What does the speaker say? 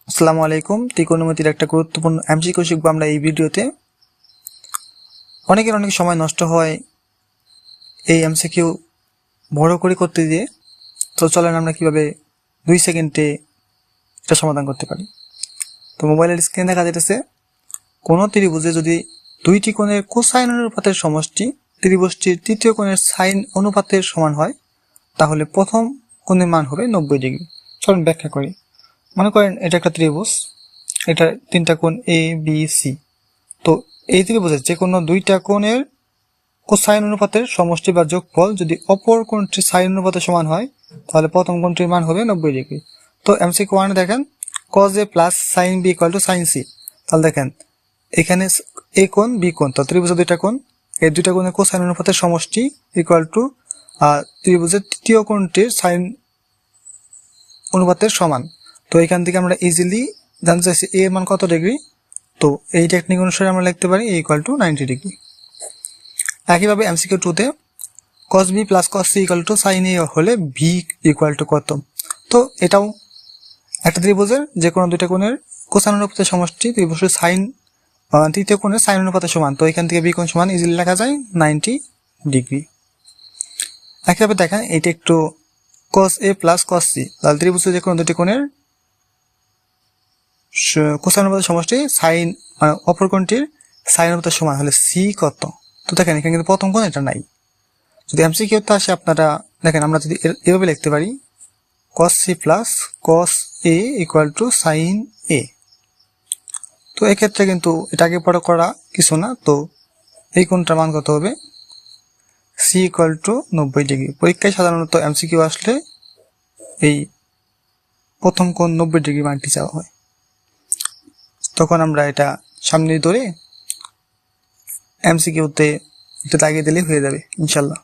আসসালামু আলাইকুম। ত্রিকোণমিতির একটা গুরুত্বপূর্ণ এমসিকিউ শিখবো আমরা এই ভিডিওতে। অনেকের অনেক সময় নষ্ট হয় এই এমসিকিউ বড় করে করতে দিয়ে। তো চলেন আমরা কিভাবে 2 সেকেন্ডে এটা সমাধান করতে পারি। তো মোবাইলের স্ক্রিনে দেখা যাচ্ছে কোন ত্রিভুজে যদি দুইটি কোণের কোসাইন অনুপাতের সমষ্টি ত্রিভুজটির তৃতীয় কোণের সাইন অনুপাতের সমান হয়, তাহলে প্রথম কোণের মান হবে 90 ডিগ্রি। চলুন ব্যাখ্যা করি। মনে করেন এটা একটা ত্রিভুজ, এটা তিনটা কোণ এ বি সি। তো এই ত্রিভুজের যে কোনো দুইটা কোণের কোসাইন অনুপাতের সমষ্টি বা যোগফল যদি অপর কোণটির সাইন অনুপাতের সমান হয়, তাহলে প্রথম কোণটির মান হবে 90 ডিগ্রি। তো এমসিকিউ 1 দেখেন cos a plus sin b equal to sin c। তাহলে দেখেন এখানে এ কোণ বি কোণ, তো ত্রিভুজের দুইটা কোণ, এই দুইটা কোণের কোসাইন অনুপাতের সমষ্টি ইকুয়াল টু ত্রিভুজের তৃতীয় কোণটির সাইন অনুপাতের সমান। তো এখান থেকে আমরা ইজিলি জানতে চাইছি এ এর মান কত ডিগ্রি। তো এই টেকনিক অনুসারে আমরা লিখতে পারি a ইকুয়াল টু 90 ডিগ্রি। একইভাবে এমসিকিউ 2 তে cos b plus cos c equal to sin a হলে b ইকুয়াল টু কত। তো এটাও একটা ত্রিভুজের যে কোনো দুইটা কোণের কোসাইন অনুপাতের সমষ্টি ত্রিভুজের সাইন তৃতীয় কোণের সাইন অনুপাতের সমান। তো এখান থেকে b কোণ সমান ইজিলি লেখা যায় 90 ডিগ্রি। একইভাবে দেখেন এটা একটু cos a plus cos c, তাহলে ত্রিভুজের যে কোনো দুটি কোণের কোসাইন অনুপাতের সমষ্টি সাইন অপর কোণটির সাইন অনুপাতের সমান হলে c কত। তো দেখেন এখানে কিন্তু প্রথম কোণ এটা নাই। যদি এমসিকিউ তে আসে আপনারা দেখেন আমরা যদি এভাবে লিখতে পারি cos c plus cos a equal to sin a। তো এক্ষেত্রে কিন্তু এটা আগে পরে করা কিছু না। তো এই কোণটার মান কত হবে c ইকুয়াল টু 90 ডিগ্রি। পরীক্ষায় সাধারণত এমসিকিউ আসলে এই প্রথম কোণ 90 ডিগ্রি মানটি চাওয়া হয়, তখন আমরা এটা সামনে ধরে এমসিকিউতে এটা লাগিয়ে দিলেই হয়ে যাবে ইনশাল্লাহ।